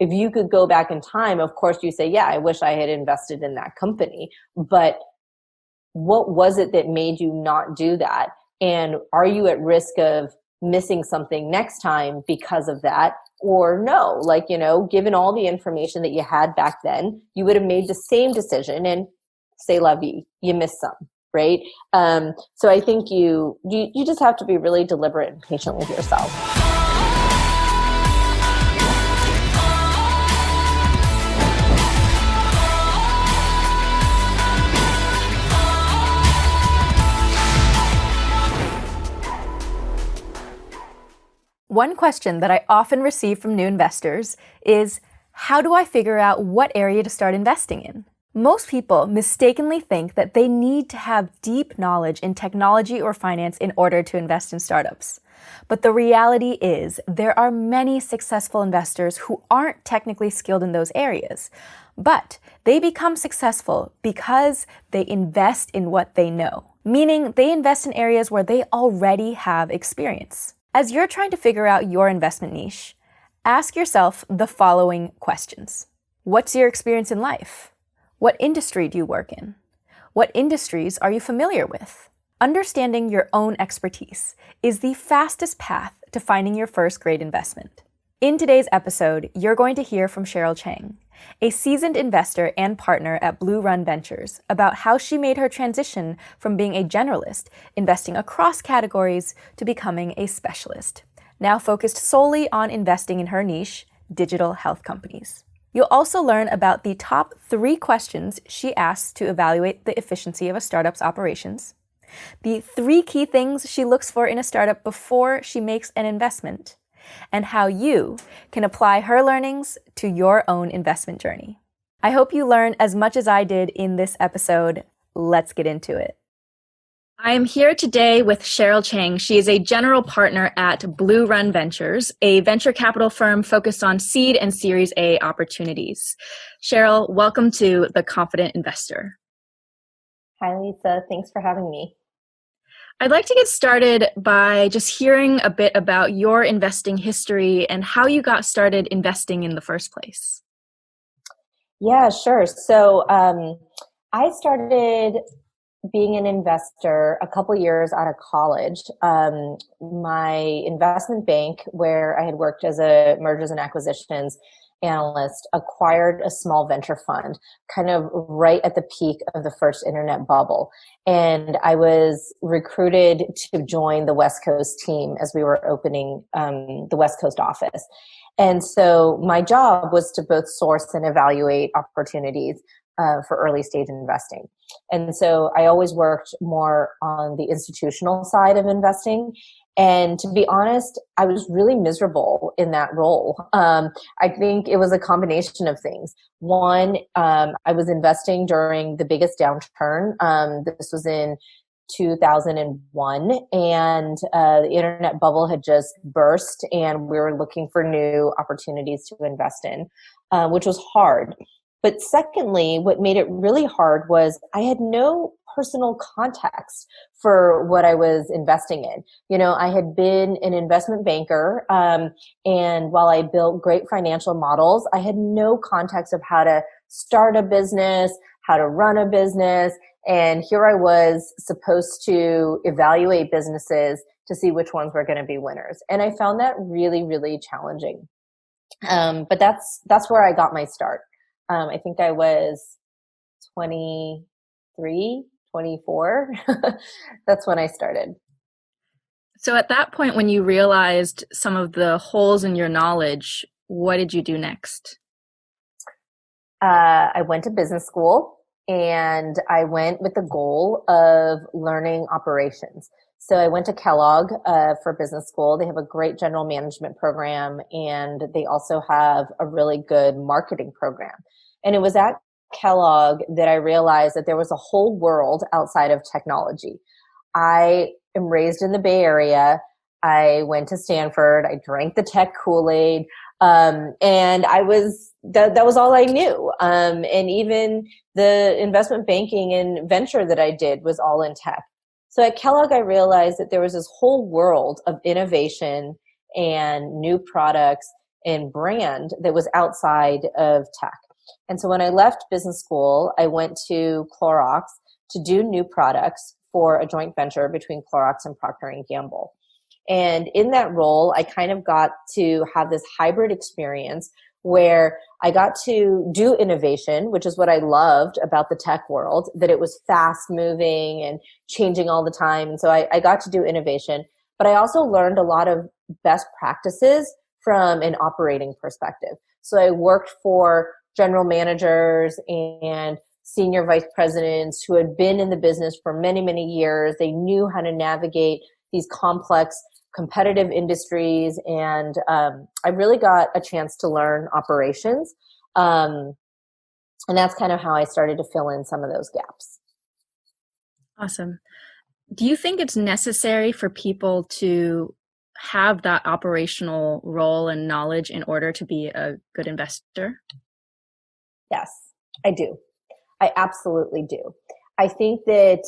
if you could go back in time, of course you say, yeah, I wish I had invested in that company. But what was it that made you not do that? And are you at risk of missing something next time because of that? Or no, like, given all the information that you had back then, you would have made the same decision, and c'est la vie, you missed some, right? So I think you just have to be really deliberate and patient with yourself. One question that I often receive from new investors is, how do I figure out what area to start investing in? Most people mistakenly think that they need to have deep knowledge in technology or finance in order to invest in startups. But the reality is there are many successful investors who aren't technically skilled in those areas, but they become successful because they invest in what they know, meaning they invest in areas where they already have experience. As you're trying to figure out your investment niche, ask yourself the following questions. What's your experience in life? What industry do you work in? What industries are you familiar with? Understanding your own expertise is the fastest path to finding your first great investment. In today's episode, you're going to hear from Cheryl Cheng, a seasoned investor and partner at BlueRun Ventures, about how she made her transition from being a generalist, investing across categories, to becoming a specialist, now focused solely on investing in her niche, digital health companies. You'll also learn about the top 3 questions she asks to evaluate the efficiency of a startup's operations, the 3 key things she looks for in a startup before she makes an investment, and how you can apply her learnings to your own investment journey. I hope you learn as much as I did in this episode. Let's get into it. I am here today with Cheryl Cheng. She is a general partner at BlueRun Ventures, a venture capital firm focused on seed and Series A opportunities. Cheryl, welcome to The Confident Investor. Hi, Lisa. Thanks for having me. I'd like to get started by just hearing a bit about your investing history and how you got started investing in the first place. Yeah, sure. So I started being an investor a couple years out of college. My investment bank, where I had worked as a mergers and acquisitions analyst, acquired a small venture fund kind of right at the peak of the first internet bubble. And I was recruited to join the West Coast team as we were opening the West Coast office. And so my job was to both source and evaluate opportunities for early stage investing. And so I always worked more on the institutional side of investing. And to be honest, I was really miserable in that role. I think it was a combination of things. One, I was investing during the biggest downturn. This was in 2001, and the internet bubble had just burst, and we were looking for new opportunities to invest in, which was hard. But secondly, what made it really hard was I had no personal context for what I was investing in. I had been an investment banker, and while I built great financial models, I had no context of how to start a business, how to run a business. And here I was supposed to evaluate businesses to see which ones were going to be winners. And I found that really, really challenging. But that's where I got my start. I think I was 23, 24. That's when I started. So at that point, when you realized some of the holes in your knowledge, what did you do next? I went to business school, and I went with the goal of learning operations. So I went to Kellogg for business school. They have a great general management program, and they also have a really good marketing program. And it was at Kellogg that I realized that there was a whole world outside of technology. I am raised in the Bay Area. I went to Stanford. I drank the tech Kool-Aid. And that was all I knew. And even the investment banking and venture that I did was all in tech. So at Kellogg, I realized that there was this whole world of innovation and new products and brand that was outside of tech. And so when I left business school, I went to Clorox to do new products for a joint venture between Clorox and Procter and Gamble. And in that role, I kind of got to have this hybrid experience where I got to do innovation, which is what I loved about the tech world, that it was fast moving and changing all the time. And so I got to do innovation, but I also learned a lot of best practices from an operating perspective. So I worked for general managers and senior vice presidents who had been in the business for many, many years. They knew how to navigate these complex competitive industries, and I really got a chance to learn operations, and that's kind of how I started to fill in some of those gaps. Awesome. Do you think it's necessary for people to have that operational role and knowledge in order to be a good investor? Yes, I do. I absolutely do. I think that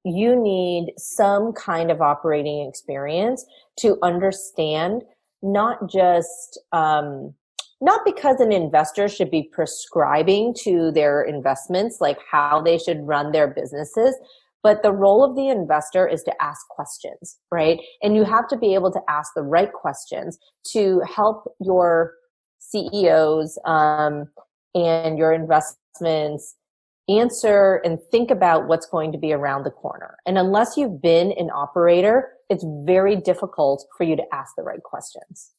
you need some kind of operating experience to understand not just, not because an investor should be prescribing to their investments, like how they should run their businesses, but the role of the investor is to ask questions, right? And you have to be able to ask the right questions to help your CEOs and your investments answer and think about what's going to be around the corner. And unless you've been an operator, it's very difficult for you to ask the right questions.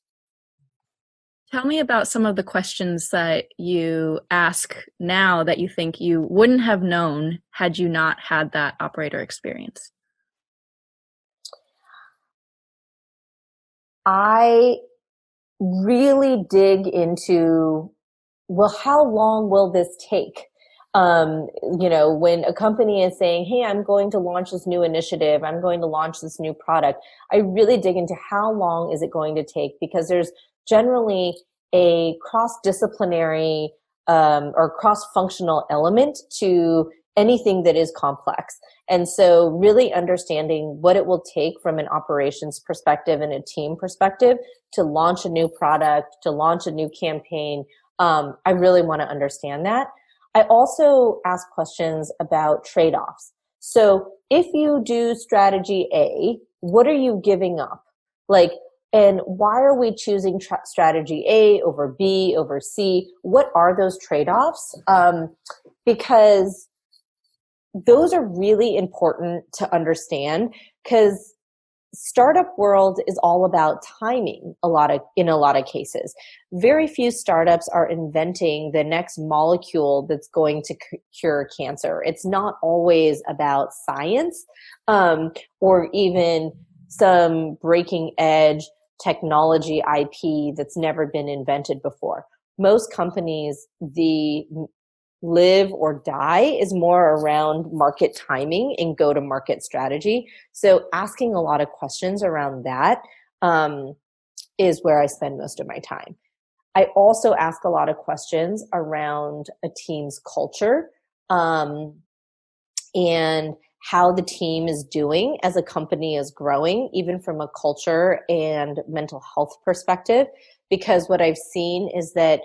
Tell me about some of the questions that you ask now that you think you wouldn't have known had you not had that operator experience. I really dig into, well, how long will this take? When a company is saying, hey, I'm going to launch this new initiative, I'm going to launch this new product, I really dig into how long is it going to take, because there's generally a cross-disciplinary or cross-functional element to anything that is complex. And so really understanding what it will take from an operations perspective and a team perspective to launch a new product, to launch a new campaign, I really want to understand that. I also ask questions about trade-offs. So if you do strategy A, what are you giving up? And why are we choosing strategy A over B over C? What are those trade-offs? Because those are really important to understand, because startup world is all about timing in a lot of cases. Very few startups are inventing the next molecule that's going to cure cancer. It's not always about science or even some breaking edge technology IP that's never been invented before. Most companies, the live or die is more around market timing and go to market strategy. So asking a lot of questions around that is where I spend most of my time. I also ask a lot of questions around a team's culture and how the team is doing as a company is growing, even from a culture and mental health perspective. Because what I've seen is that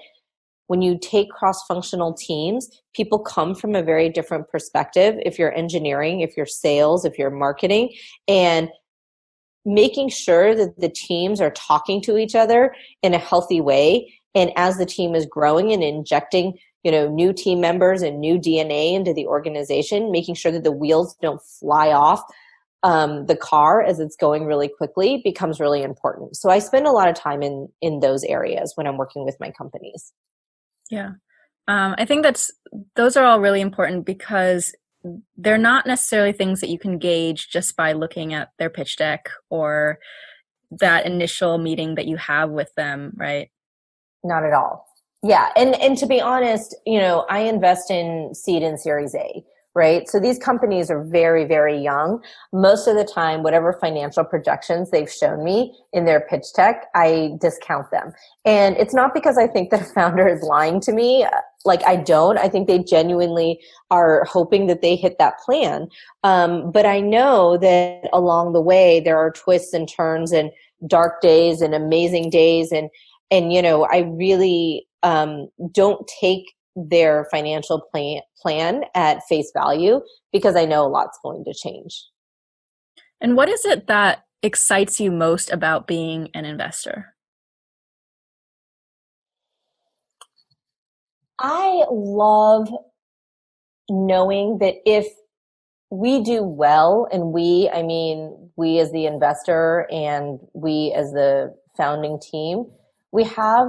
when you take cross-functional teams, people come from a very different perspective. If you're engineering, if you're sales, if you're marketing, and making sure that the teams are talking to each other in a healthy way. And as the team is growing and injecting, new team members and new DNA into the organization, making sure that the wheels don't fly off the car as it's going really quickly becomes really important. So I spend a lot of time in those areas when I'm working with my companies. Yeah. I think those are all really important because they're not necessarily things that you can gauge just by looking at their pitch deck or that initial meeting that you have with them, right? Not at all. Yeah. And to be honest, I invest in seed and Series A, right? So these companies are very, very young. Most of the time, whatever financial projections they've shown me in their pitch deck, I discount them. And it's not because I think that a founder is lying to me. I don't. I think they genuinely are hoping that they hit that plan. But I know that along the way, there are twists and turns and dark days and amazing days. And I really don't take their financial plan at face value because I know a lot's going to change. And what is it that excites you most about being an investor? I love knowing that if we do well, and I mean, we as the investor and we as the founding team, we have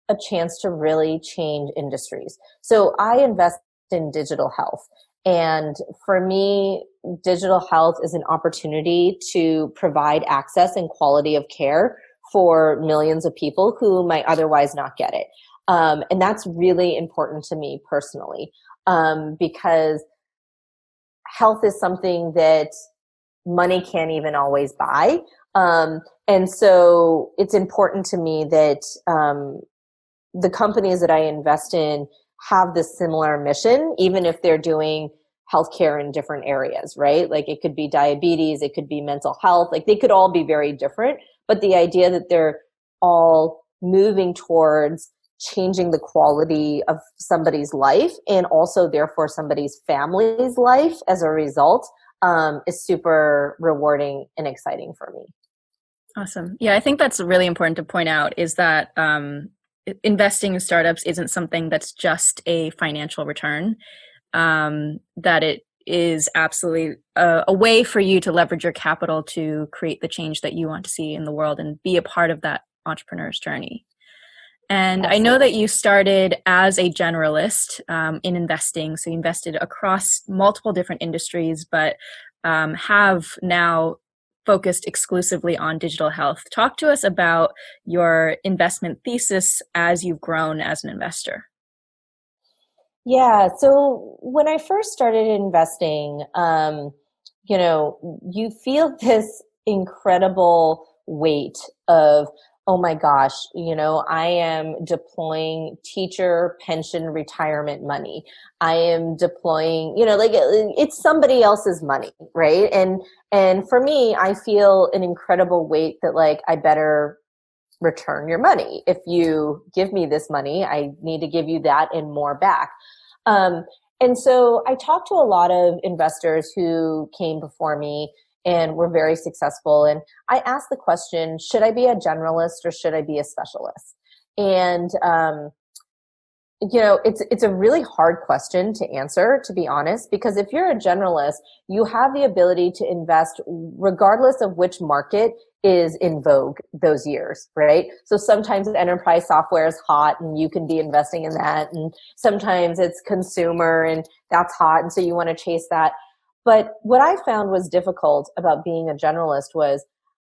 a chance to really change industries. So I invest in digital health. And for me, digital health is an opportunity to provide access and quality of care for millions of people who might otherwise not get it. And that's really important to me personally, because health is something that money can't even always buy. And so it's important to me that the companies that I invest in have this similar mission, even if they're doing healthcare in different areas, right? Like it could be diabetes, it could be mental health, like they could all be very different. But the idea that they're all moving towards changing the quality of somebody's life and also therefore somebody's family's life as a result is super rewarding and exciting for me. Awesome. Yeah, I think that's really important to point out is that investing in startups isn't something that's just a financial return, that it is absolutely a way for you to leverage your capital to create the change that you want to see in the world and be a part of that entrepreneur's journey. And I know that you started as a generalist in investing. So you invested across multiple different industries, but have now focused exclusively on digital health. Talk to us about your investment thesis as you've grown as an investor. Yeah. So when I first started investing, you feel this incredible weight of, oh my gosh, I am deploying teacher pension retirement money. I am deploying, like it's somebody else's money, right? And for me, I feel an incredible weight that like I better return your money. If you give me this money, I need to give you that and more back. Um, and so I talked to a lot of investors who came before me and were very successful. And I asked the question, should I be a generalist or should I be a specialist? And it's a really hard question to answer, to be honest, because if you're a generalist, you have the ability to invest regardless of which market is in vogue those years, right? So sometimes enterprise software is hot and you can be investing in that. And sometimes it's consumer and that's hot. And so you want to chase that. But what I found was difficult about being a generalist was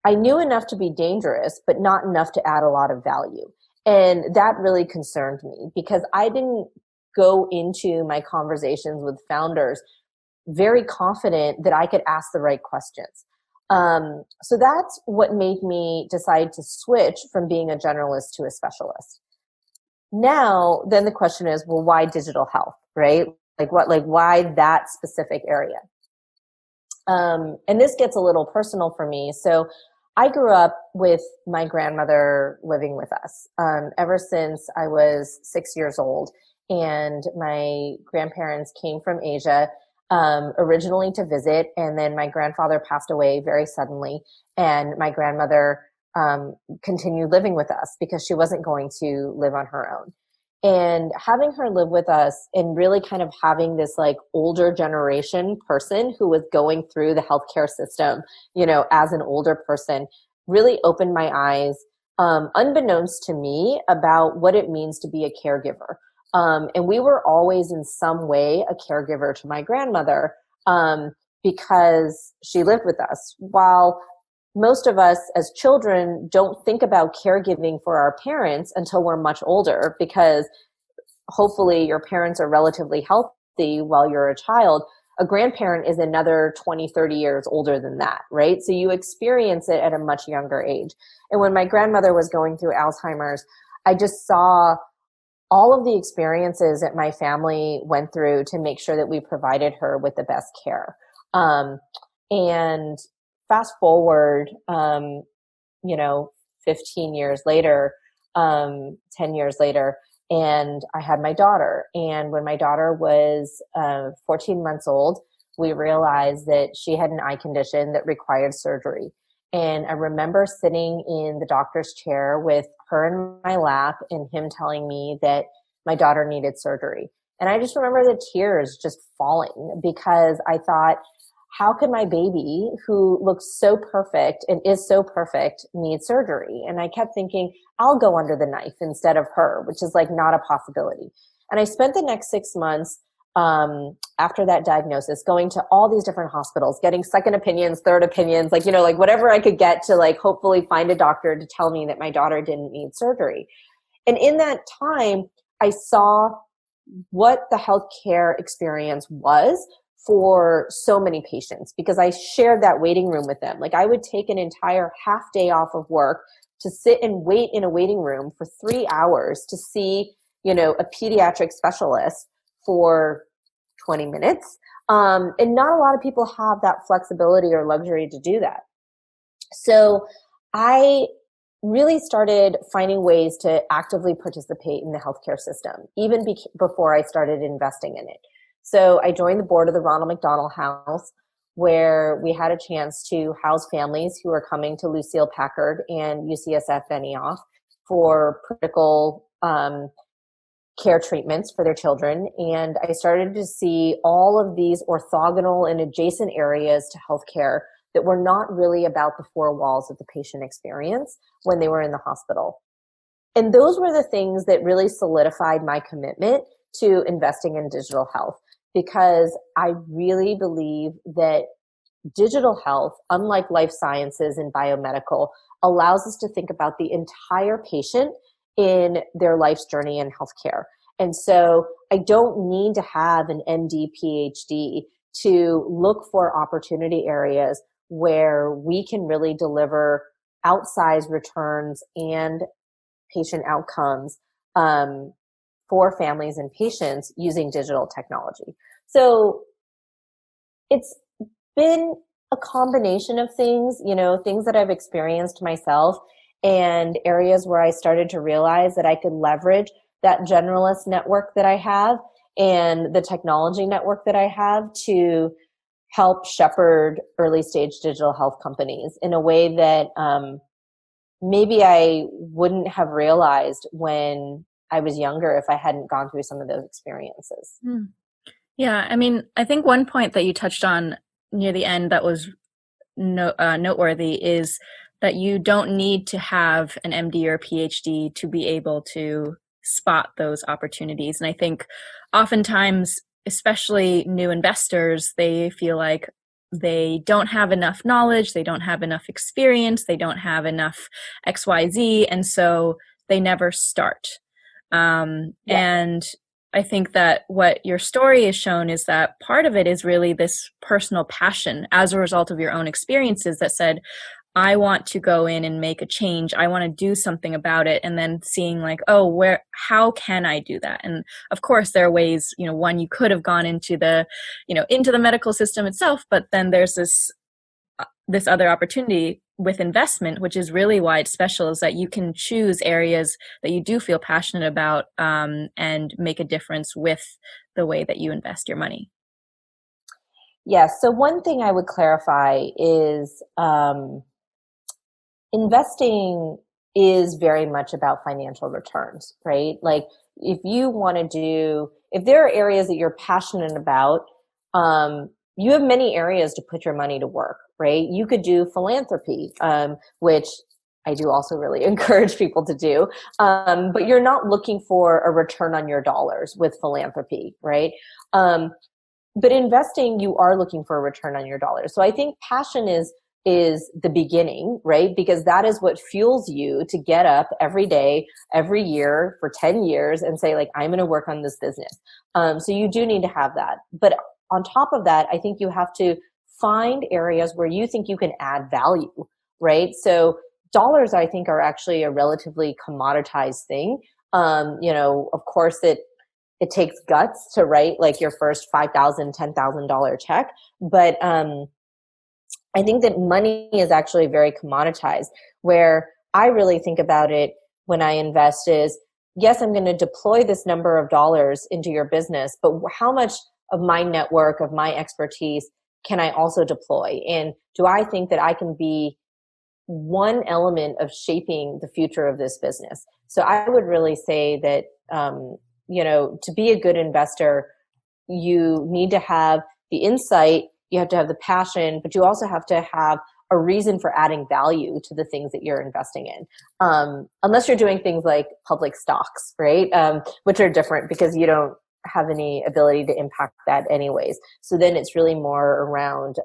I knew enough to be dangerous, but not enough to add a lot of value. And that really concerned me because I didn't go into my conversations with founders very confident that I could ask the right questions. So that's what made me decide to switch from being a generalist to a specialist. Now, then the question is, well, why digital health, right? Why that specific area? And this gets a little personal for me. So I grew up with my grandmother living with us ever since I was 6 years old. And my grandparents came from Asia originally to visit. And then my grandfather passed away very suddenly. And my grandmother continued living with us because she wasn't going to live on her own. And having her live with us and really kind of having this like older generation person who was going through the healthcare system, as an older person really opened my eyes, unbeknownst to me, about what it means to be a caregiver. And we were always in some way a caregiver to my grandmother because she lived with us. While most of us as children don't think about caregiving for our parents until we're much older because hopefully your parents are relatively healthy while you're a child. A grandparent is another 20, 30 years older than that, right? So you experience it at a much younger age. And when my grandmother was going through Alzheimer's, I just saw all of the experiences that my family went through to make sure that we provided her with the best care. And fast forward, 15 years later, 10 years later. And I had my daughter. And when my daughter was 14 months old, we realized that she had an eye condition that required surgery. And I remember sitting in the doctor's chair with her in my lap and him telling me that my daughter needed surgery. And I just remember the tears just falling because I thought, how could my baby, who looks so perfect and is so perfect, need surgery? And I kept thinking, I'll go under the knife instead of her, which is like not a possibility. And I spent the next 6 months after that diagnosis going to all these different hospitals, getting second opinions, third opinions, like, like whatever I could get to like hopefully find a doctor to tell me that my daughter didn't need surgery. And in that time, I saw what the healthcare experience was for so many patients because I shared that waiting room with them. Like I would take an entire half day off of work to sit and wait in a waiting room for 3 hours to see, a pediatric specialist for 20 minutes. And not a lot of people have that flexibility or luxury to do that. So I really started finding ways to actively participate in the healthcare system, even before I started investing in it. So I joined the board of the Ronald McDonald House, where we had a chance to house families who were coming to Lucille Packard and UCSF Benioff for critical care treatments for their children. And I started to see all of these orthogonal and adjacent areas to healthcare that were not really about the four walls of the patient experience when they were in the hospital. And those were the things that really solidified my commitment to investing in digital health, because I really believe that digital health, unlike life sciences and biomedical, allows us to think about the entire patient in their life's journey in healthcare. And so I don't need to have an MD, PhD to look for opportunity areas where we can really deliver outsized returns and patient outcomes for families and patients using digital technology. So it's been a combination of things, things that I've experienced myself and areas where I started to realize that I could leverage that generalist network that I have and the technology network that I have to help shepherd early stage digital health companies in a way that maybe I wouldn't have realized when I was younger if I hadn't gone through some of those experiences. Yeah, I mean, I think one point that you touched on near the end that was noteworthy is that you don't need to have an MD or PhD to be able to spot those opportunities. And I think oftentimes, especially new investors, they feel like they don't have enough knowledge, they don't have enough experience, they don't have enough XYZ, and so they never start. And I think that what your story has shown is that part of it is really this personal passion as a result of your own experiences that said, I want to go in and make a change. I want to do something about it. And then seeing like, how can I do that? And of course there are ways, one, you could have gone into the medical system itself, but then there's this other opportunity with investment, which is really why it's special, is that you can choose areas that you do feel passionate about and make a difference with the way that you invest your money. Yes. So one thing I would clarify is investing is very much about financial returns, right? Like if there are areas that you're passionate about, you have many areas to put your money to work, right? You could do philanthropy, which I do also really encourage people to do. But you're not looking for a return on your dollars with philanthropy, right? But investing, you are looking for a return on your dollars. So I think passion is the beginning, right? Because that is what fuels you to get up every day, every year for 10 years and say like, I'm going to work on this business. So you do need to have that. But on top of that, I think you have to find areas where you think you can add value, right? So dollars, I think, are actually a relatively commoditized thing. Of course it takes guts to write like your first $5,000, $10,000 check. But I think that money is actually very commoditized, where I really think about it. when I invest is, yes, I'm going to deploy this number of dollars into your business, but how much of my network, of my expertise can I also deploy? And do I think that I can be one element of shaping the future of this business? So I would really say that, to be a good investor, you need to have the insight, you have to have the passion, but you also have to have a reason for adding value to the things that you're investing in. Unless you're doing things like public stocks, right? Which are different because you don't have any ability to impact that anyways. So then it's really more around,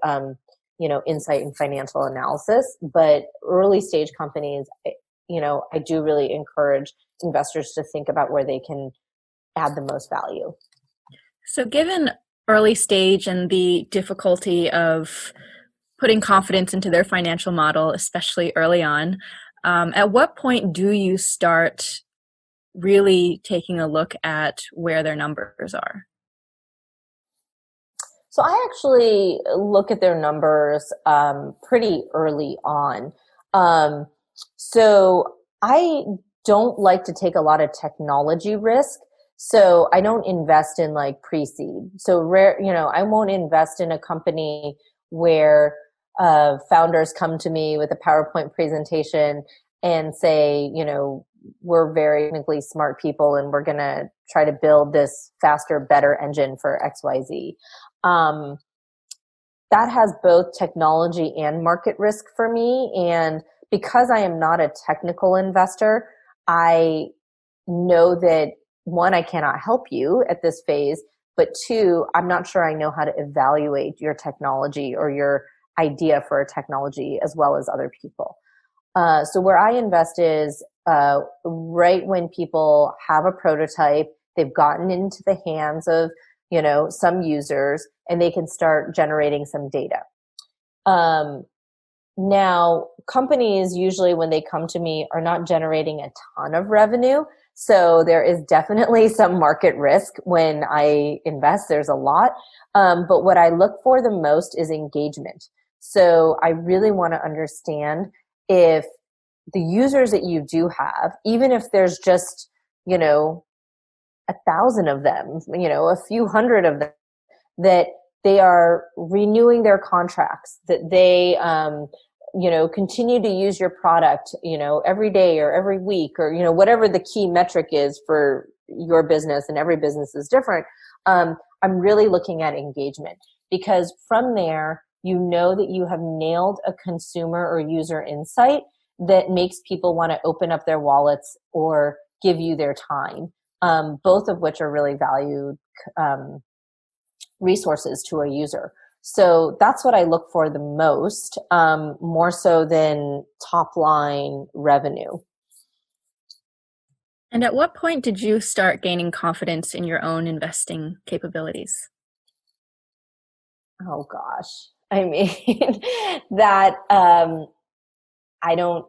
insight and financial analysis. But early stage companies, I do really encourage investors to think about where they can add the most value. So given early stage and the difficulty of putting confidence into their financial model, especially early on, at what point do you start really taking a look at where their numbers are? So I actually look at their numbers pretty early on. So I don't like to take a lot of technology risk. So I don't invest in like pre-seed. So I won't invest in a company where founders come to me with a PowerPoint presentation and say, we're very technically smart people and we're going to try to build this faster, better engine for XYZ. That has both technology and market risk for me. And because I am not a technical investor, I know that, one, I cannot help you at this phase, but two, I'm not sure I know how to evaluate your technology or your idea for a technology as well as other people. So where I invest is right when people have a prototype, they've gotten into the hands of some users, and they can start generating some data. Now, companies usually when they come to me are not generating a ton of revenue. So there is definitely some market risk when I invest. There's a lot. But what I look for the most is engagement. So I really want to understand if the users that you do have, even if there's just, 1,000 of them, a few hundred of them, that they are renewing their contracts, that they, continue to use your product, every day or every week or, whatever the key metric is for your business, and every business is different. I'm really looking at engagement, because from there, that you have nailed a consumer or user insight that makes people want to open up their wallets or give you their time, both of which are really valued resources to a user. So that's what I look for the most, more so than top line revenue. And at what point did you start gaining confidence in your own investing capabilities? Oh gosh. I mean, that I don't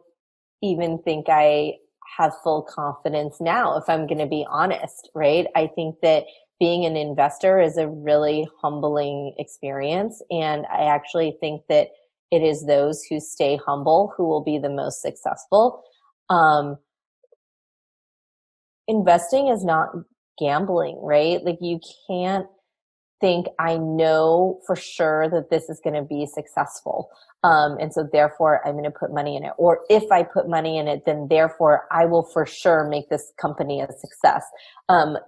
even think I have full confidence now, if I'm going to be honest, right? I think that being an investor is a really humbling experience. And I actually think that it is those who stay humble who will be the most successful. Investing is not gambling, right? Like, you can't think, I know for sure that this is going to be successful. And so therefore I'm going to put money in it. Or if I put money in it, then therefore I will for sure make this company a success.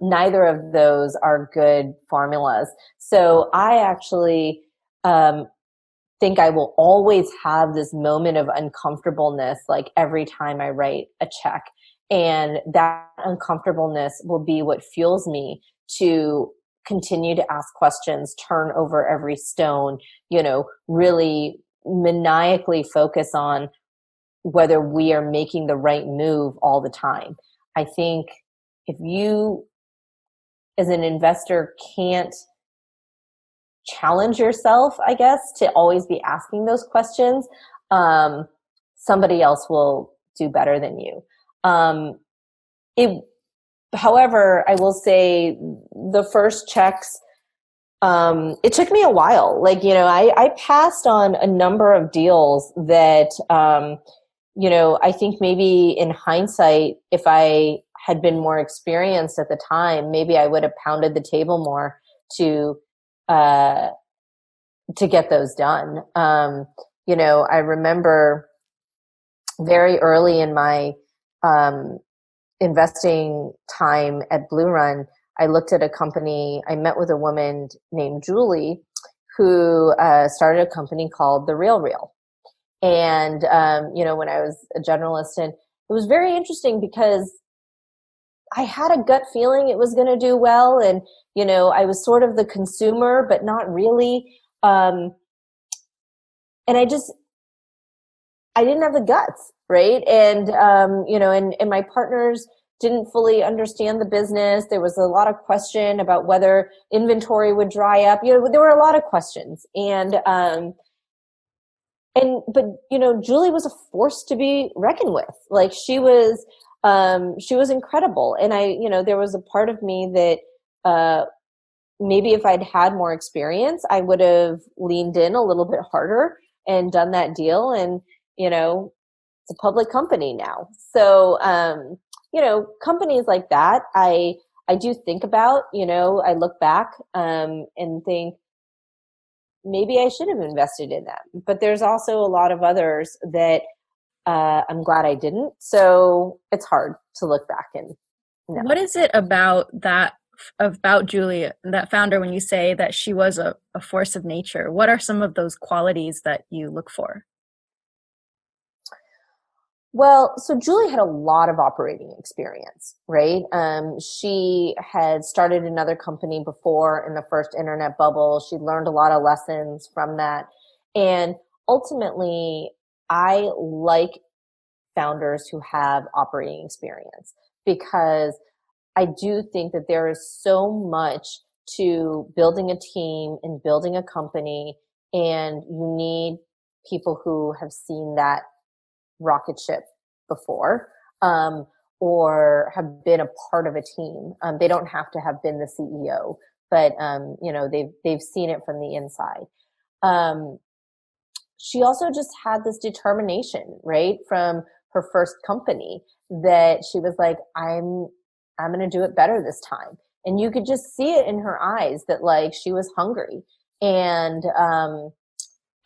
Neither of those are good formulas. So I actually think I will always have this moment of uncomfortableness, like every time I write a check. And that uncomfortableness will be what fuels me to continue to ask questions, turn over every stone, really maniacally focus on whether we are making the right move all the time. I think if you, as an investor, can't challenge yourself, I guess, to always be asking those questions, somebody else will do better than you. However, I will say the first checks, it took me a while. Like, I passed on a number of deals that I think maybe in hindsight, if I had been more experienced at the time, maybe I would have pounded the table more to uh, to get those done. I remember very early in my um, investing time at BlueRun, I looked at a company. I met with a woman named Julie, who started a company called The Real Real. And when I was a generalist, and it was very interesting because I had a gut feeling it was going to do well, and I was sort of the consumer, but not really. And I didn't have the guts, right? And and my partners didn't fully understand the business. There was a lot of question about whether inventory would dry up. There were a lot of questions, but Julie was a force to be reckoned with. Like she was incredible. And there was a part of me that maybe if I'd had more experience, I would have leaned in a little bit harder and done that deal. And it's a public company now, so companies like that, I do think about. I look back and think, maybe I should have invested in them. But there's also a lot of others that I'm glad I didn't. So it's hard to look back and know. What is it about Julie, that founder, when you say that she was a force of nature? What are some of those qualities that you look for? Well, so Julie had a lot of operating experience, right? She had started another company before in the first internet bubble. She learned a lot of lessons from that. And ultimately, I like founders who have operating experience, because I do think that there is so much to building a team and building a company, and you need people who have seen that rocket ship before, or have been a part of a team. They don't have to have been the CEO, but they've seen it from the inside. Um, she also just had this determination, right, from her first company, that she was like, I'm going to do it better this time. And you could just see it in her eyes that like she was hungry. And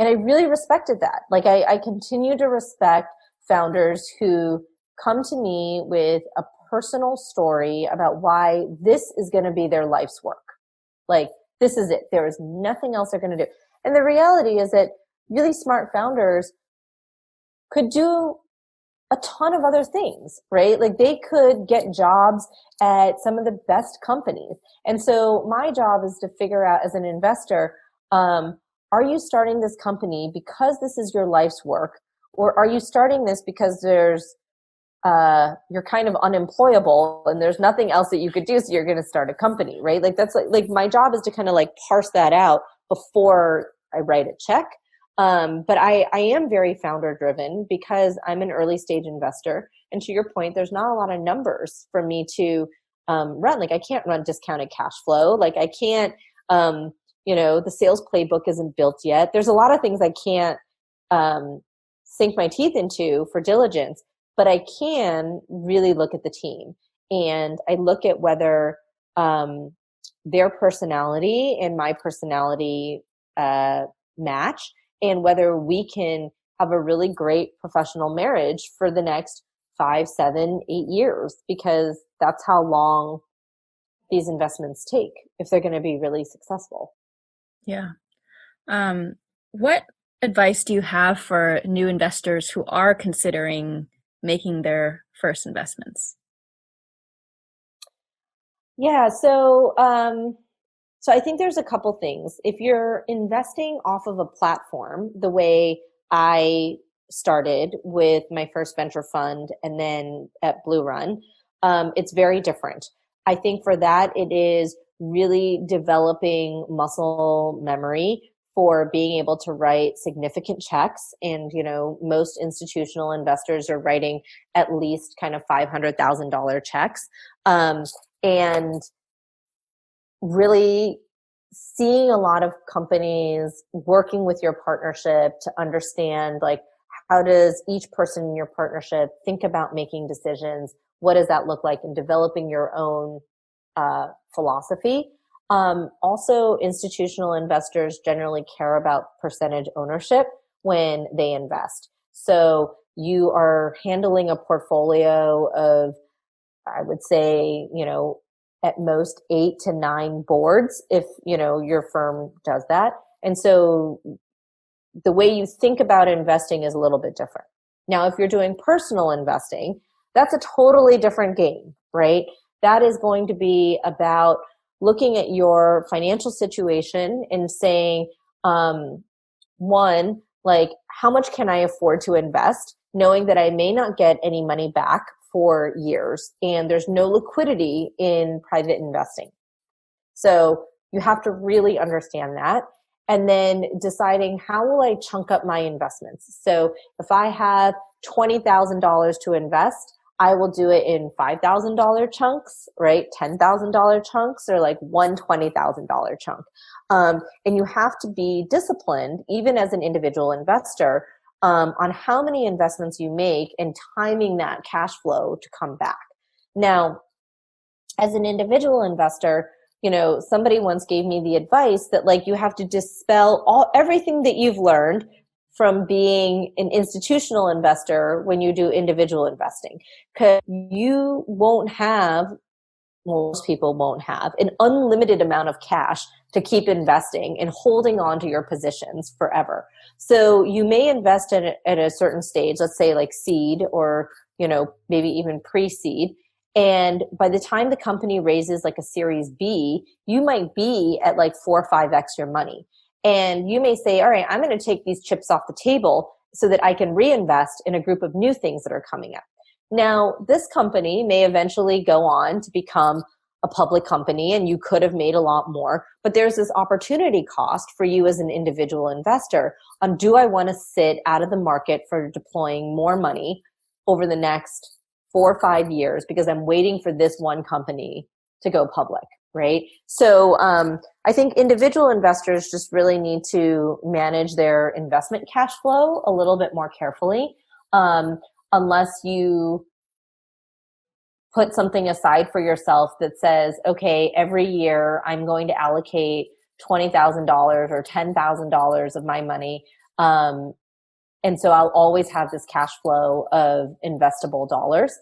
I really respected that. Like I continue to respect founders who come to me with a personal story about why this is going to be their life's work. Like, this is it. There is nothing else they're going to do. And the reality is that really smart founders could do a ton of other things, right? Like they could get jobs at some of the best companies. And so my job is to figure out, as an investor, are you starting this company because this is your life's work? Or are you starting this because you're kind of unemployable and there's nothing else that you could do, so you're going to start a company, right? Like that's like my job is to kind of like parse that out before I write a check. But I am very founder driven because I'm an early stage investor. And to your point, there's not a lot of numbers for me to run. Like I can't run discounted cash flow. Like I can't, the sales playbook isn't built yet. There's a lot of things I can't sink my teeth into for diligence, but I can really look at the team, and I look at whether their personality and my personality match, and whether we can have a really great professional marriage for the next 5, 7, 8 years, because that's how long these investments take if they're going to be really successful. Yeah. What advice do you have for new investors who are considering making their first investments? Yeah, so I think there's a couple things. If you're investing off of a platform, the way I started with my first venture fund and then at BlueRun, it's very different. I think for that, it is really developing muscle memory for being able to write significant checks. And, most institutional investors are writing at least kind of $500,000 checks. And really seeing a lot of companies working with your partnership to understand like How does each person in your partnership think about making decisions? What does that look like in developing your own philosophy? Also, institutional investors generally care about percentage ownership when they invest. So you are handling a portfolio of, I would say, at most 8 to 9 boards if, your firm does that. And so the way you think about investing is a little bit different. Now, if you're doing personal investing, that's a totally different game, right? That is going to be about looking at your financial situation and saying, one, like, how much can I afford to invest, knowing that I may not get any money back for years and there's no liquidity in private investing. So you have to really understand that. And then deciding, how will I chunk up my investments? So if I have $20,000 to invest, I will do it in $5,000 chunks, right? $10,000 chunks, or like one $20,000 chunk. And you have to be disciplined, even as an individual investor, on how many investments you make and timing that cash flow to come back. Now, as an individual investor, somebody once gave me the advice that, like, you have to dispel everything that you've learned from being an institutional investor when you do individual investing, because most people won't have an unlimited amount of cash to keep investing and holding on to your positions forever. So you may invest at a certain stage, let's say like seed, or maybe even pre-seed. And by the time the company raises like a Series B, you might be at like 4 or 5x your money. And you may say, all right, I'm going to take these chips off the table so that I can reinvest in a group of new things that are coming up. Now, this company may eventually go on to become a public company, and you could have made a lot more, but there's this opportunity cost for you as an individual investor on, do I want to sit out of the market for deploying more money over the next 4 or 5 years because I'm waiting for this one company to go public, right? So I think individual investors just really need to manage their investment cash flow a little bit more carefully, unless you put something aside for yourself that says, okay, every year I'm going to allocate $20,000 or $10,000 of my money. And so I'll always have this cash flow of investable dollars.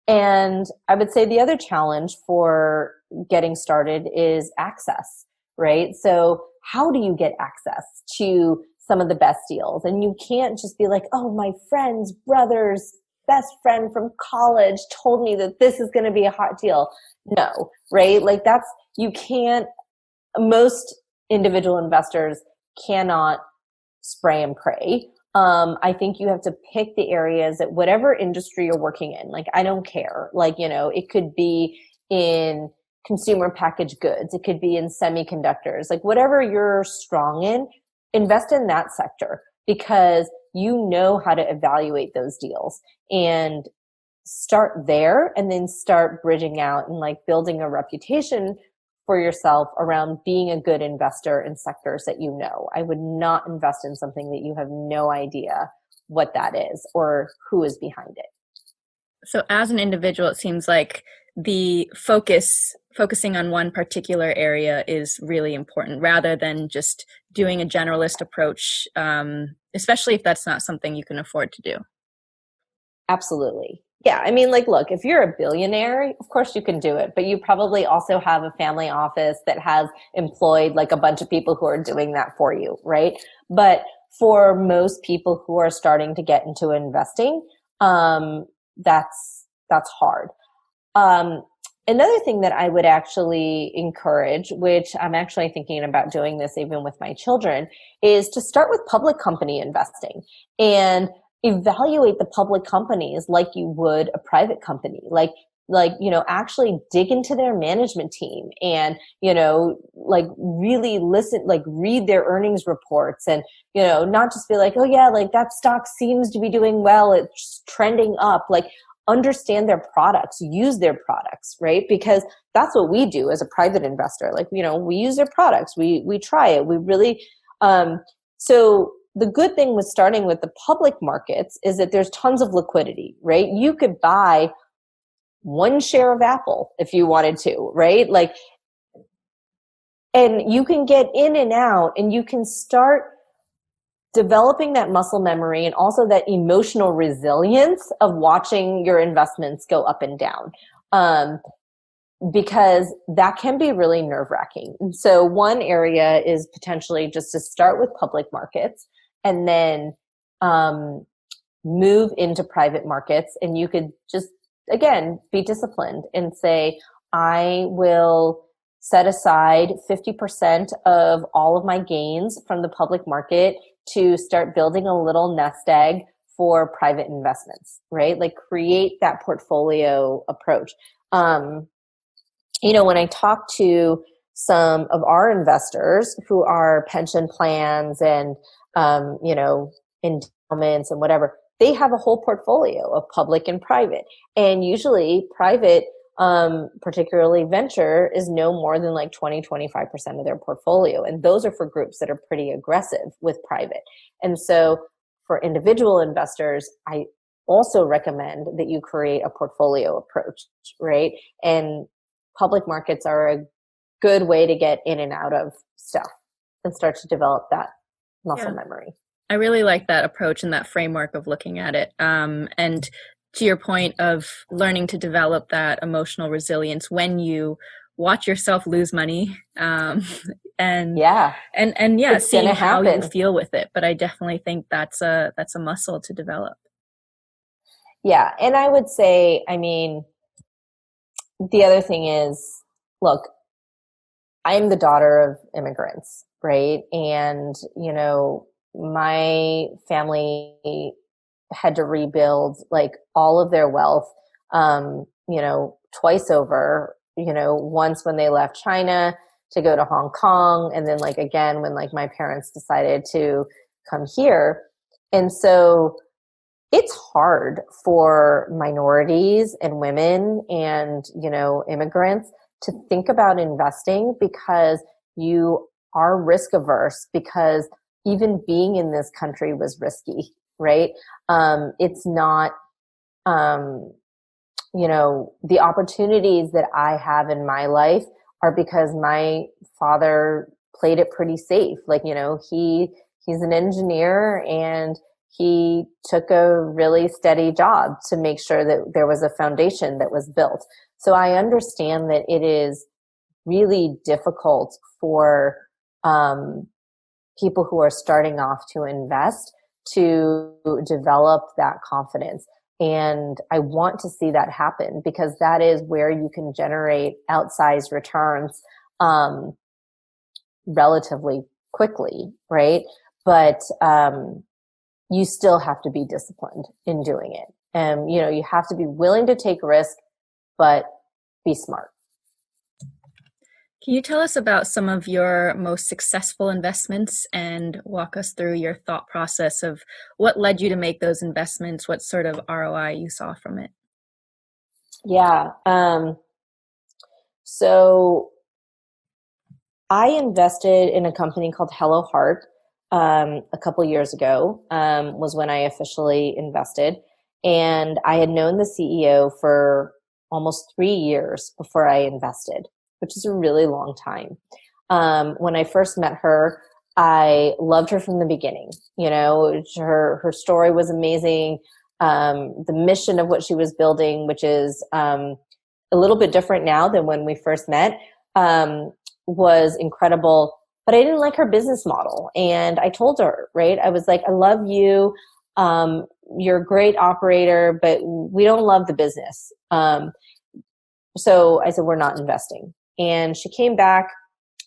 And I would say the other challenge for getting started is access, right? So how do you get access to some of the best deals? And you can't just be like, oh, my friend's brother's best friend from college told me that this is going to be a hot deal. No, right? Like most individual investors cannot spray and pray. I think you have to pick the areas that whatever industry you're working in. Like, I don't care. Like, it could be in consumer packaged goods. It could be in semiconductors. Like, whatever you're strong in, invest in that sector, because you know how to evaluate those deals, and start there and then start bridging out and like building a reputation for yourself around being a good investor in sectors that you know. I would not invest in something that you have no idea what that is or who is behind it. So as an individual, it seems like the focusing on one particular area is really important, rather than just doing a generalist approach, especially if that's not something you can afford to do. Absolutely. Yeah. I mean, like, look, if you're a billionaire, of course you can do it, but you probably also have a family office that has employed like a bunch of people who are doing that for you, right? But for most people who are starting to get into investing, that's hard. Another thing that I would actually encourage, which I'm actually thinking about doing this even with my children, is to start with public company investing and evaluate the public companies like you would a private company. Like, actually dig into their management team and, like really listen, like read their earnings reports, and, not just be like, oh yeah, like that stock seems to be doing well, it's trending up. Like, understand their products, use their products, right? Because that's what we do as a private investor. Like, we use their products, we try it, we really, so the good thing with starting with the public markets is that there's tons of liquidity, right? You could buy one share of Apple if you wanted to, right? Like, and you can get in and out, and you can start developing that muscle memory and also that emotional resilience of watching your investments go up and down. Because that can be really nerve-wracking. And so one area is potentially just to start with public markets and then move into private markets. And you could just, again, be disciplined and say, I will set aside 50% of all of my gains from the public market to start building a little nest egg for private investments, right? Like create that portfolio approach. When I talk to some of our investors who are pension plans and, endowments and whatever, they have a whole portfolio of public and private. And usually private, particularly venture, is no more than like 20-25% of their portfolio. And those are for groups that are pretty aggressive with private. And so for individual investors, I also recommend that you create a portfolio approach, right? And public markets are a good way to get in and out of stuff and start to develop that muscle memory. I really like that approach and that framework of looking at it. And to your point of learning to develop that emotional resilience when you watch yourself lose money, and seeing how you feel with it. But I definitely think that's a muscle to develop. Yeah, and I would say, the other thing is, look, I'm the daughter of immigrants, right? And, my family had to rebuild like all of their wealth, twice over, once when they left China to go to Hong Kong, and then like again when like my parents decided to come here. And so it's hard for minorities and women and, immigrants to think about investing because you are risk averse, because even being in this country was risky, right? It's not, the opportunities that I have in my life are because my father played it pretty safe. Like, he's an engineer and he took a really steady job to make sure that there was a foundation that was built. So I understand that it is really difficult for people who are starting off to invest to develop that confidence. And I want to see that happen because that is where you can generate outsized returns relatively quickly, right? But you still have to be disciplined in doing it. And, you have to be willing to take risk, but be smart. Can you tell us about some of your most successful investments and walk us through your thought process of what led you to make those investments, what sort of ROI you saw from it? Yeah. So I invested in a company called Hello Heart a couple years ago, was when I officially invested. And I had known the CEO for almost 3 years before I invested, which is a really long time. When I first met her, I loved her from the beginning. Her story was amazing. The mission of what she was building, which is a little bit different now than when we first met, was incredible. But I didn't like her business model. And I told her, right, I was like, I love you. You're a great operator, but we don't love the business. So I said, we're not investing. And she came back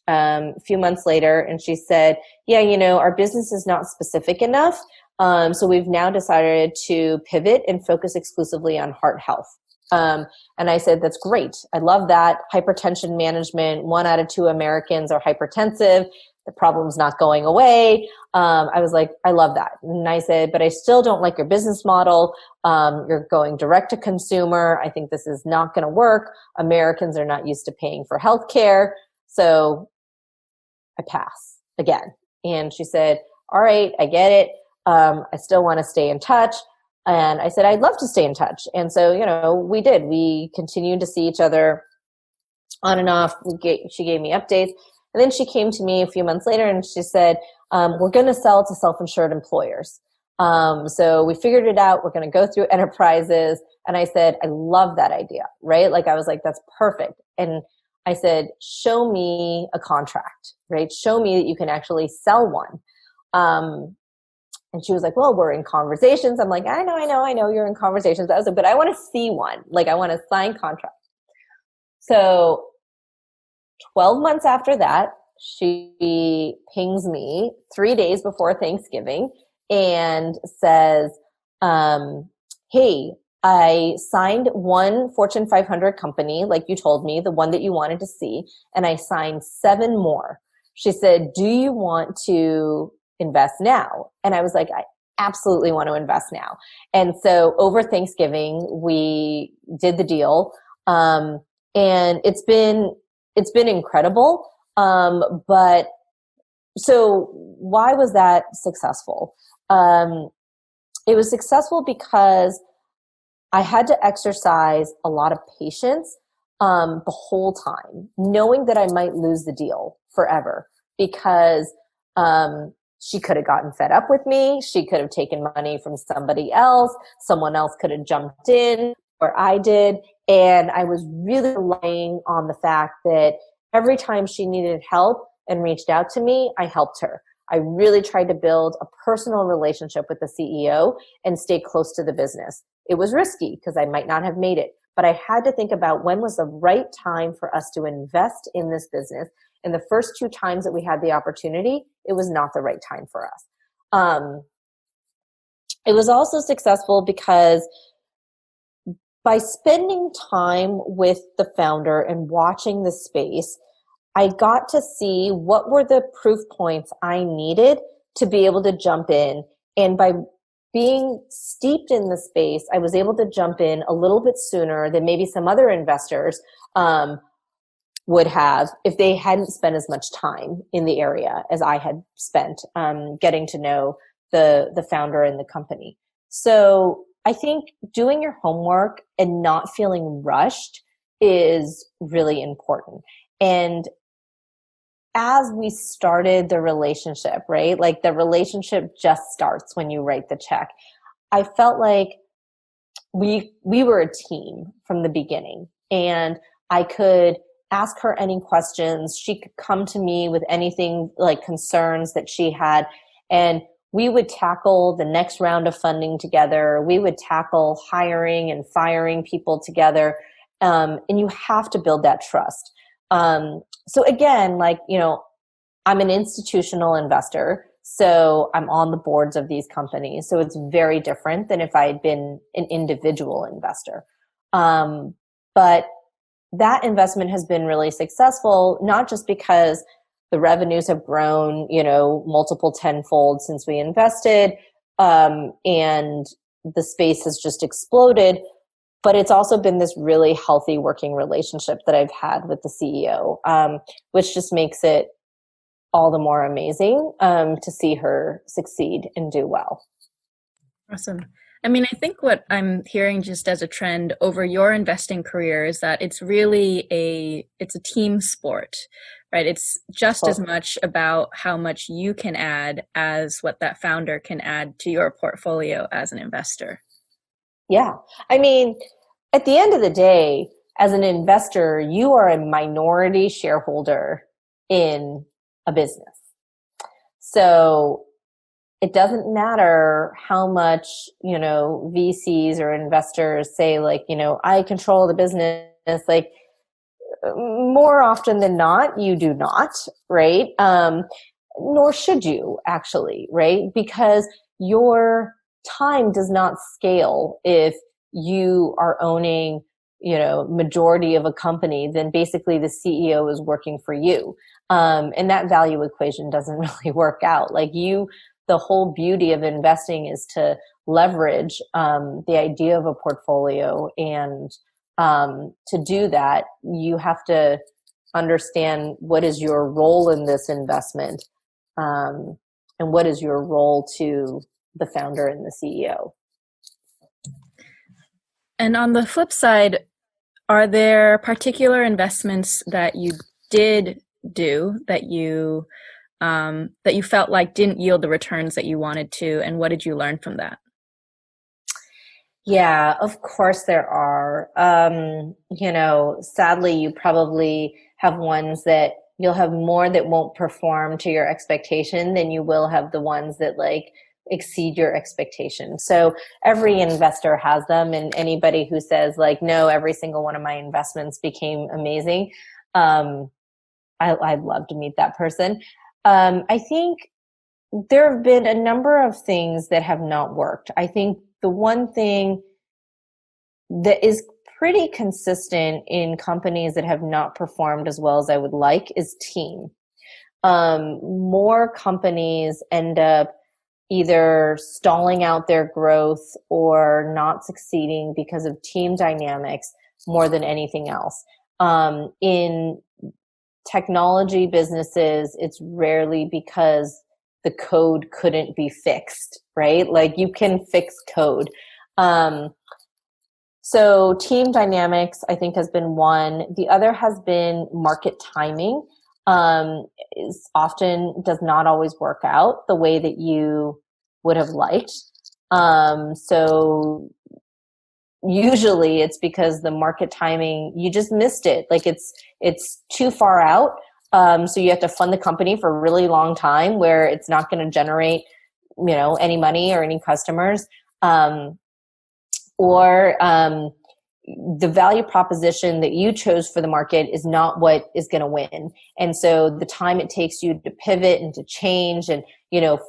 a few months later and she said, yeah, our business is not specific enough. So we've now decided to pivot and focus exclusively on heart health. And I said, that's great. I love that. Hypertension management. 1 out of 2 Americans are hypertensive. The problem's not going away. I was like, I love that. And I said, but I still don't like your business model. You're going direct to consumer. I think this is not going to work. Americans are not used to paying for healthcare. So I pass again. And she said, all right, I get it. I still want to stay in touch. And I said, I'd love to stay in touch. And so, we did. We continued to see each other on and off. She gave me updates. And then she came to me a few months later and she said, we're going to sell to self-insured employers. So we figured it out. We're going to go through enterprises. And I said, I love that idea, right? Like, I was like, that's perfect. And I said, show me a contract, right? Show me that you can actually sell one. And she was like, well, we're in conversations. I'm like, I know you're in conversations. I was like, but I want to see one. Like, I want to sign contract. So 12 months after that, she pings me 3 days before Thanksgiving and says, hey, I signed one Fortune 500 company, like you told me, the one that you wanted to see, and I signed 7 more. She said, do you want to invest now? And I was like, I absolutely want to invest now. And so over Thanksgiving, we did the deal. And it's been incredible. But so why was that successful? It was successful because I had to exercise a lot of patience the whole time, knowing that I might lose the deal forever because she could have gotten fed up with me. She could have taken money from somebody else. Someone else could have jumped in, or I did. And I was really relying on the fact that every time she needed help and reached out to me, I helped her. I really tried to build a personal relationship with the CEO and stay close to the business. It was risky because I might not have made it, but I had to think about when was the right time for us to invest in this business. And the first 2 times that we had the opportunity, it was not the right time for us. It was also successful because by spending time with the founder and watching the space, I got to see what were the proof points I needed to be able to jump in. And by being steeped in the space, I was able to jump in a little bit sooner than maybe some other investors would have if they hadn't spent as much time in the area as I had spent getting to know the founder and the company. So I think doing your homework and not feeling rushed is really important. And as we started the relationship, right? Like the relationship just starts when you write the check. I felt like we were a team from the beginning, and I could ask her any questions. She could come to me with anything like concerns that she had, and we would tackle the next round of funding together. We would tackle hiring and firing people together. And you have to build that trust. So again, like, I'm an institutional investor, so I'm on the boards of these companies. So it's very different than if I had been an individual investor. But that investment has been really successful, not just because the revenues have grown, multiple tenfold since we invested, and the space has just exploded, but it's also been this really healthy working relationship that I've had with the CEO, which just makes it all the more amazing to see her succeed and do well. Awesome. I mean, I think what I'm hearing just as a trend over your investing career is that it's really it's a team sport, right? It's just as much about how much you can add as what that founder can add to your portfolio as an investor. Yeah. I mean, at the end of the day, as an investor, you are a minority shareholder in a business. So it doesn't matter how much, VCs or investors say, like, I control the business. Like, more often than not, you do not, right? Nor should you, actually, right? Because your time does not scale if you are owning, majority of a company. Then basically the CEO is working for you. And that value equation doesn't really work out. Like, the whole beauty of investing is to leverage the idea of a portfolio. And to do that, you have to understand what is your role in this investment, and and what is your role to the founder and the CEO. And on the flip side, are there particular investments that you did do that you felt like didn't yield the returns that you wanted to, and what did you learn from that? Yeah, of course there are. Sadly, you probably have ones that you'll have more that won't perform to your expectation than you will have the ones that like exceed your expectation. So every investor has them, and anybody who says like, no, every single one of my investments became amazing, I'd love to meet that person. I think there have been a number of things that have not worked. I think the one thing that is pretty consistent in companies that have not performed as well as I would like is team. More companies end up either stalling out their growth or not succeeding because of team dynamics more than anything else. In technology businesses, it's rarely because the code couldn't be fixed, right? Like you can fix code. So team dynamics, I think, has been one. The other has been market timing. Is often does not always work out the way that you would have liked. So usually it's because the market timing, you just missed it. Like it's too far out. So you have to fund the company for a really long time where it's not going to generate, any money or any customers. Or the value proposition that you chose for the market is not what is going to win. And so the time it takes you to pivot and to change and,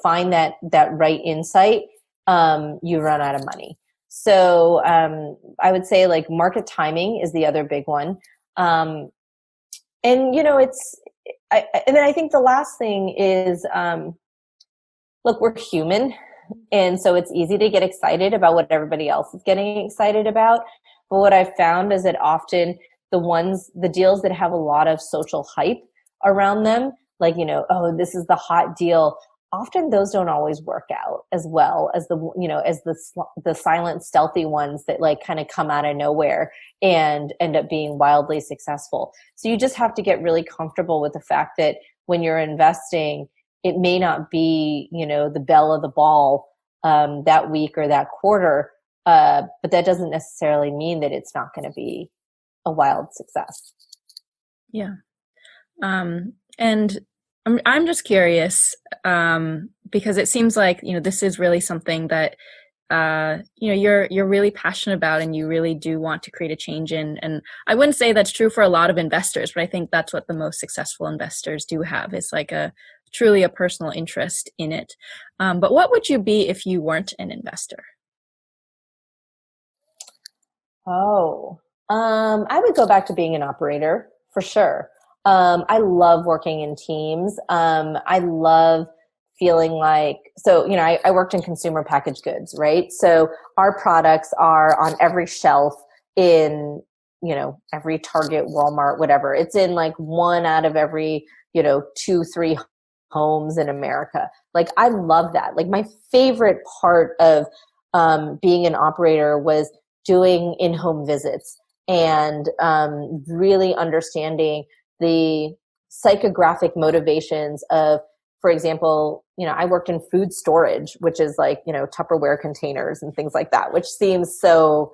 find that right insight, you run out of money. So I would say like market timing is the other big one. And then I think the last thing is, look, we're human. And so it's easy to get excited about what everybody else is getting excited about. But what I've found is that often the deals that have a lot of social hype around them, like, oh, this is the hot deal. Often those don't always work out as well as the silent, stealthy ones that like kind of come out of nowhere and end up being wildly successful. So you just have to get really comfortable with the fact that when you're investing, it may not be, the belle of the ball that week or that quarter, but that doesn't necessarily mean that it's not going to be a wild success. Yeah. And I'm just curious because it seems like, this is really something that, you're really passionate about and you really do want to create a change in. And I wouldn't say that's true for a lot of investors, but I think that's what the most successful investors do have, is like truly a personal interest in it. But what would you be if you weren't an investor? I would go back to being an operator for sure. I love working in teams. I love feeling like, I worked in consumer packaged goods, right? So our products are on every shelf in, every Target, Walmart, whatever. It's in like one out of every, 2-3 homes in America. Like I love that. Like my favorite part of being an operator was doing in-home visits and really understanding the psychographic motivations of, for example, I worked in food storage, which is like, Tupperware containers and things like that, which seems so,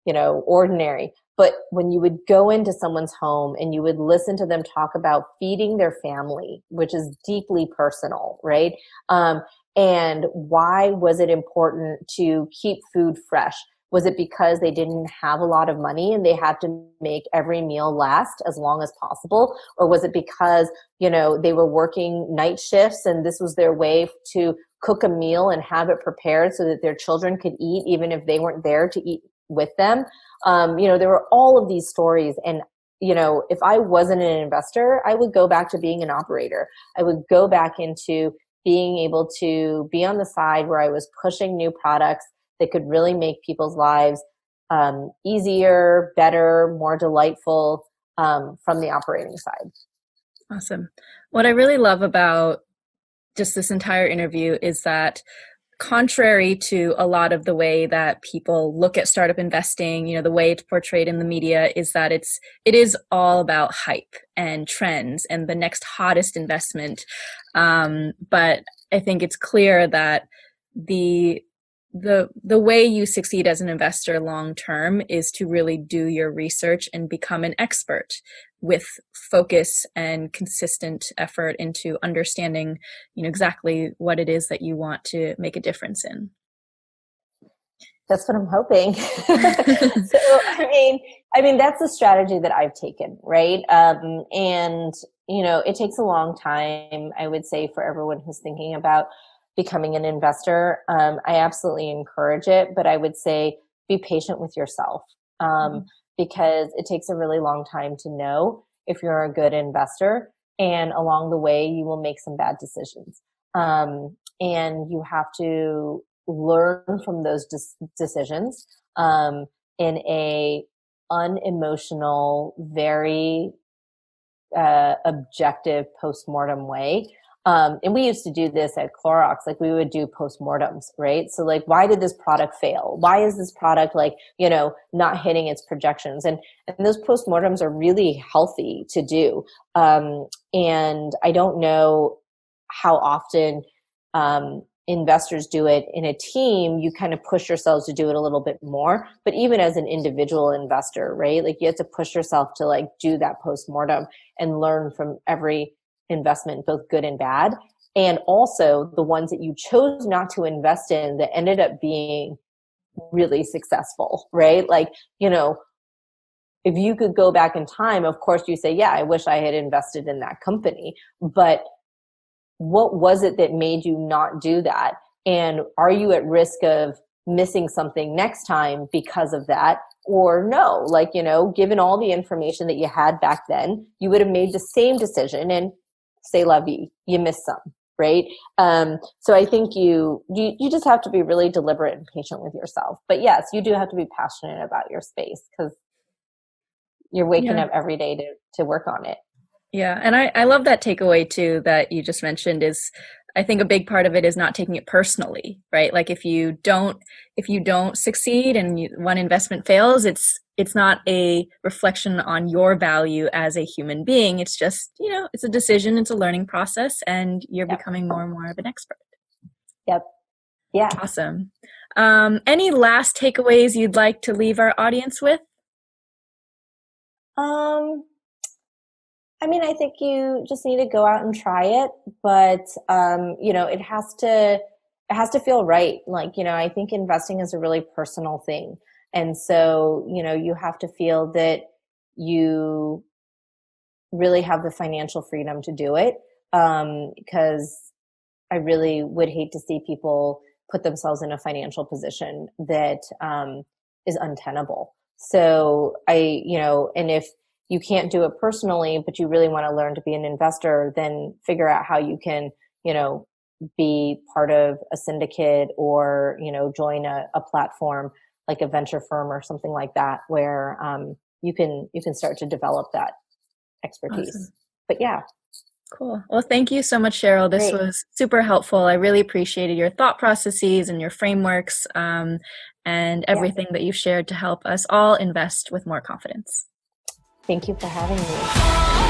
ordinary. But when you would go into someone's home and you would listen to them talk about feeding their family, which is deeply personal, right? And why was it important to keep food fresh? Was it because they didn't have a lot of money and they had to make every meal last as long as possible? Or was it because, they were working night shifts and this was their way to cook a meal and have it prepared so that their children could eat even if they weren't there to eat with them? There were all of these stories. And, if I wasn't an investor, I would go back to being an operator. I would go back into being able to be on the side where I was pushing new products that could really make people's lives easier, better, more delightful from the operating side. Awesome. What I really love about just this entire interview is that contrary to a lot of the way that people look at startup investing, the way it's portrayed in the media is that it is all about hype and trends and the next hottest investment. But I think it's clear that the way you succeed as an investor long term is to really do your research and become an expert with focus and consistent effort into understanding exactly what it is that you want to make a difference in. That's what I'm hoping. So, I mean, that's the strategy that I've taken, right? And it takes a long time, I would say, for everyone who's thinking about becoming an investor. I absolutely encourage it, but I would say be patient with yourself, because it takes a really long time to know if you're a good investor, and along the way you will make some bad decisions, and you have to learn from those decisions in a unemotional, very objective postmortem way. And we used to do this at Clorox. Like, we would do postmortems, right? So like, why did this product fail? Why is this product not hitting its projections? And those postmortems are really healthy to do. And I don't know how often investors do it in a team. You kind of push yourselves to do it a little bit more, but even as an individual investor, right? Like, you have to push yourself to do that postmortem and learn from every investment, both good and bad, and also the ones that you chose not to invest in that ended up being really successful, right? If you could go back in time, of course you say, yeah, I wish I had invested in that company, but what was it that made you not do that? And are you at risk of missing something next time because of that? Or no, given all the information that you had back then, you would have made the same decision, and say la vie, you missed some, right? So I think you just have to be really deliberate and patient with yourself. But yes, you do have to be passionate about your space, because you're waking up every day to work on it. Yeah. And I love that takeaway too that you just mentioned. Is I think a big part of it is not taking it personally, right? Like, if you don't succeed and one investment fails, it's not a reflection on your value as a human being. It's just, it's a decision, it's a learning process, and you're becoming more and more of an expert. Yep. Yeah. Awesome. Any last takeaways you'd like to leave our audience with? I think you just need to go out and try it, but it has to feel right. I think investing is a really personal thing. And so, you have to feel that you really have the financial freedom to do it. Because I really would hate to see people put themselves in a financial position that is untenable. So and if you can't do it personally, but you really want to learn to be an investor, then figure out how you can, be part of a syndicate, or, join a platform like a venture firm or something like that, where you can start to develop that expertise. Awesome. But yeah. Cool. Well, thank you so much, Cheryl. This was super helpful. I really appreciated your thought processes and your frameworks, and everything that you shared to help us all invest with more confidence. Thank you for having me.